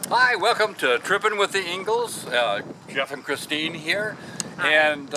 Hi, welcome to Trippin' with the Ingalls. Jeff and Christine here. Hi. And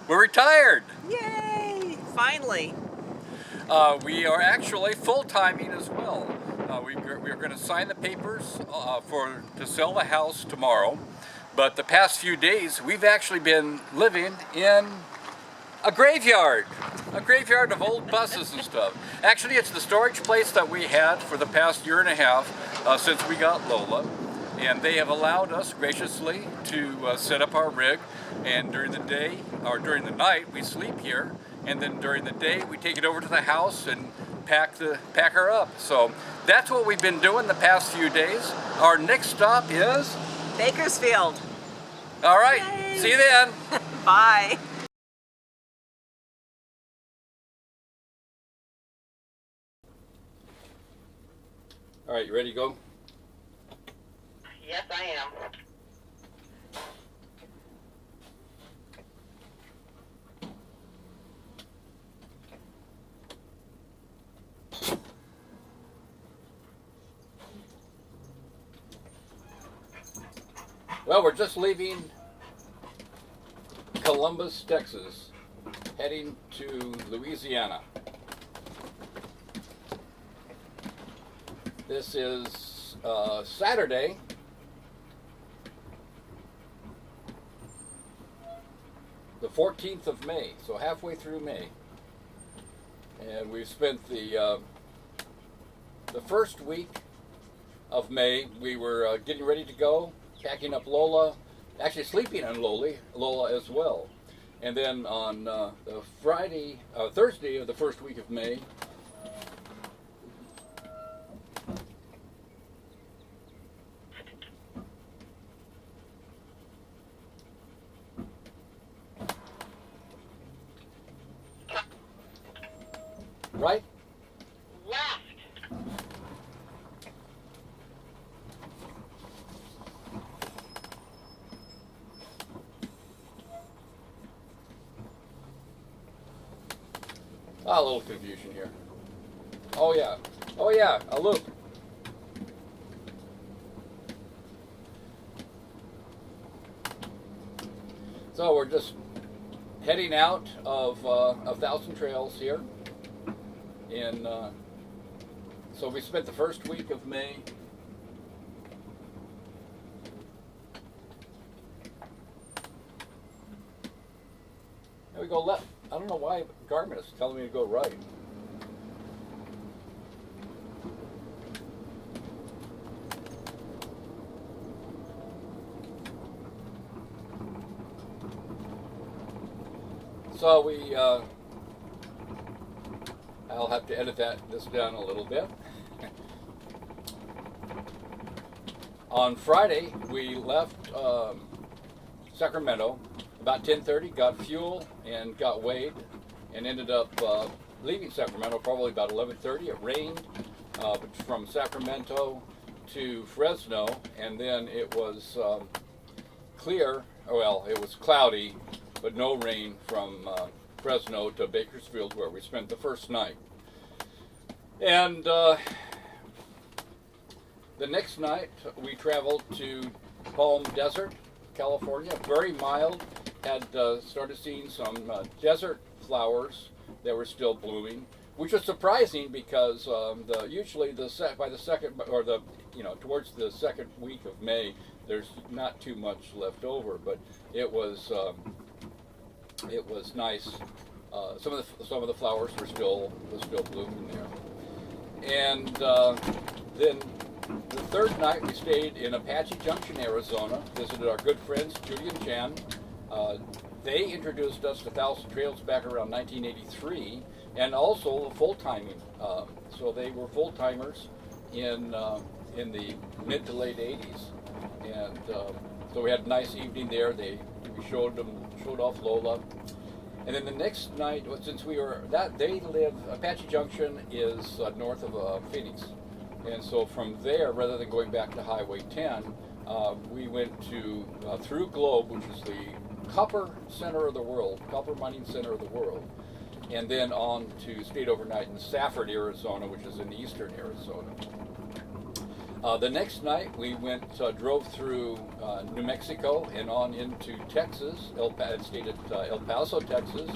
we're retired. Yay! Finally. We are actually full-timing as well. We're going to sign the papers to sell the house tomorrow. But the past few days, we've actually been living in a graveyard of old buses and stuff. Actually, it's the storage place that we had for the past year and a half since we got Lola, and they have allowed us graciously to set up our rig, and during the day or during the night we sleep here, and then during the day we take it over to the house and pack her up. So that's what we've been doing the past few days. Our next stop is Bakersfield. all right. Yay. See you then. Bye. All right, you ready to go? Yes, I am. Well, we're just leaving Columbus, Texas, heading to Louisiana. This is Saturday, the 14th of May, so halfway through May. And we've spent the first week of May, we were getting ready to go, packing up Lola, actually sleeping on Lola as well. And then on the Thursday of the first week of May, right? Left. A little confusion here. Oh yeah, a loop. So we're just heading out of Thousand Trails here. So we spent the first week of May and we go left. I don't know why Garmin is telling me to go right. So I'll have to edit this down a little bit. On Friday, we left Sacramento about 10:30, got fuel and got weighed, and ended up leaving Sacramento probably about 11:30. It rained from Sacramento to Fresno, and then it was clear. Well, it was cloudy, but no rain from Fresno to Bakersfield, where we spent the first night. And the next night we traveled to Palm Desert, California. Very mild. Had started seeing some desert flowers that were still blooming, which was surprising because usually by the second, or towards the second week of May, there's not too much left over. But it was nice. Some of the flowers were still blooming there. And then the third night we stayed in Apache Junction, Arizona. Visited our good friends Judy and Jan. They introduced us to Thousand Trails back around 1983, and also full-timing. So they were full-timers in the mid to late 80s, and so we had a nice evening there. We showed off Lola. And then the next night, since Apache Junction is north of Phoenix. And so from there, rather than going back to Highway 10, we went through Globe, which is the copper mining center of the world. And then stayed overnight in Safford, Arizona, which is in eastern Arizona. The next night we drove through New Mexico and on into Texas. Stayed at El Paso, Texas.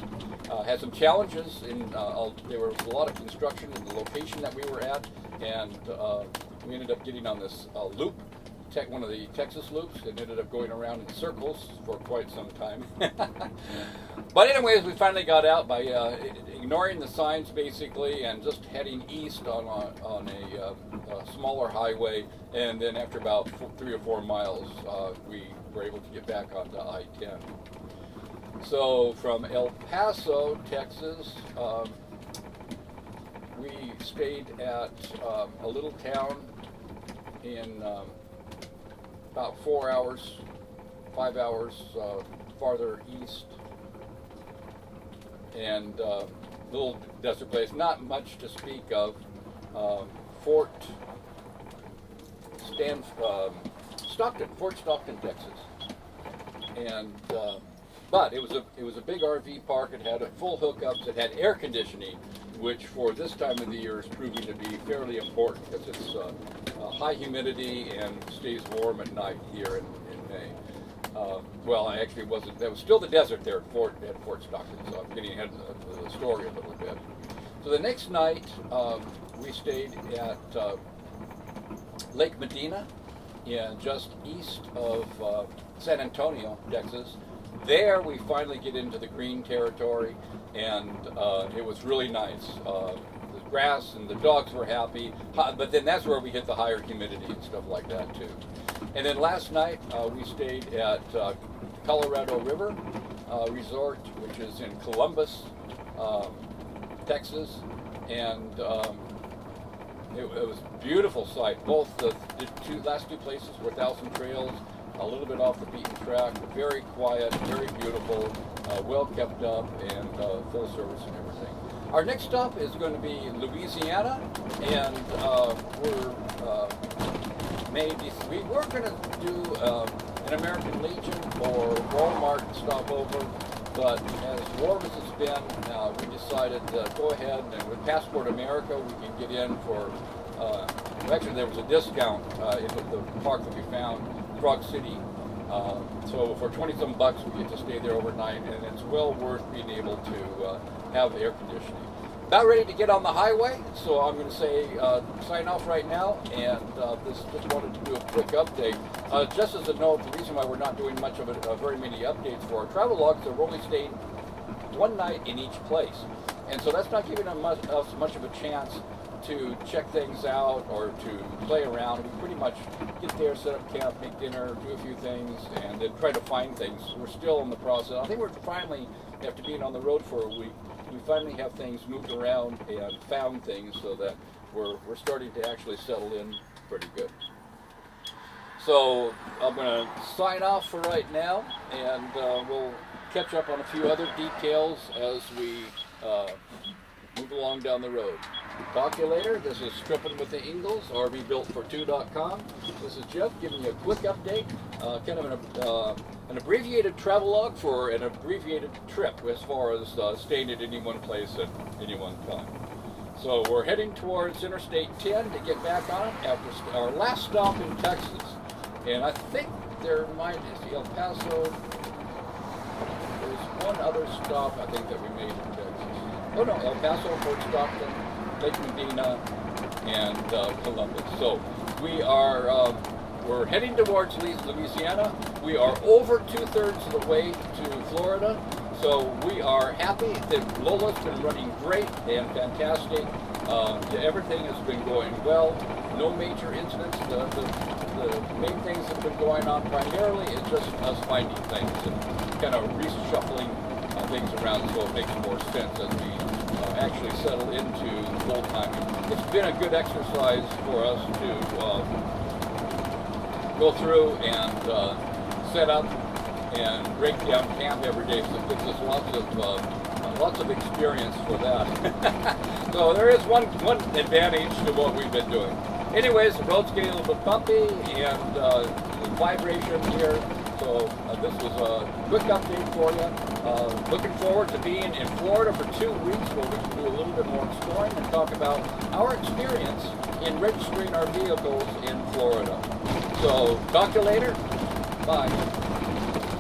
Had some challenges there was a lot of construction in the location that we were at, and we ended up getting on this loop, one of the Texas loops, and ended up going around in circles for quite some time. But anyways, we finally got out by ignoring the signs basically and just heading east on a smaller highway, and then after about 3 or 4 miles we were able to get back onto I-10. So from El Paso, Texas, we stayed at a little town in about 4 hours, 5 hours farther east, and little desert place, not much to speak of. Fort Stockton, Texas, and but it was a big RV park. It had full hookups. It had air conditioning, which for this time of the year is proving to be fairly important because it's high humidity and stays warm at night here in May. Well, actually, it wasn't. There was still the desert there at Fort Stockton, so I'm getting ahead of the story a little bit. So the next night, we stayed at Lake Medina, just east of San Antonio, Texas. There, we finally get into the green territory, and it was really nice. The grass and the dogs were happy, but then that's where we hit the higher humidity and stuff like that too. And then last night we stayed at Colorado River Resort, which is in Columbus, Texas, and it was a beautiful sight. Both the last two places were Thousand Trails, a little bit off the beaten track, very quiet, very beautiful, well kept up, and full service and everything. Our next stop is going to be Louisiana, and we were going to do an American Legion or Walmart stopover, but as warm as it's been, we decided to go ahead, and with Passport America we can get in for, actually there was a discount in the park that we found, Frog City. So for 20-some bucks we get to stay there overnight, and it's well worth being able to have air conditioning. About ready to get on the highway, so I'm going to say sign off right now, and just wanted to do a quick update. Just as a note, the reason why we're not doing much of it, very many updates for our travel logs, is we're only staying one night in each place, and so that's not giving us much of a chance to check things out or to play around. We pretty much get there, set up camp, make dinner, do a few things, and then try to find things. We're still in the process. I think we're finally, after being on the road for a week, we finally have things moved around and found things so that we're starting to actually settle in pretty good. So I'm going to sign off for right now, and we'll catch up on a few other details as we move along down the road. Talk to you later. This is Stripping with the Ingles, RVBuilt4Two.com. This is Jeff giving you a quick update, kind of an abbreviated travel log for an abbreviated trip as far as staying at any one place at any one time. So we're heading towards Interstate 10 to get back on it after our last stop in Texas. And I think there might be El Paso. There's one other stop I think that we made in Texas. Oh no, El Paso, Fort Stockton, Lake Medina, and Columbus. So we're heading towards Louisiana. We are over 2/3 of the way to Florida. So we are happy that Lola's been running great and fantastic. Everything has been going well. No major incidents. The main things that have been going on primarily is just us finding things and kind of reshuffling things around so it makes more sense as we actually settle into full timing. It's been a good exercise for us to go through and set up and break down camp every day, so it gives us lots of experience for that. So there is one advantage to what we've been doing. Anyways, the road's getting a little bit bumpy and vibration here. So this was a quick update for you. Looking forward to being in Florida for 2 weeks where we can do a little bit more exploring and talk about our experience in registering our vehicles in Florida. So talk to you later. Bye.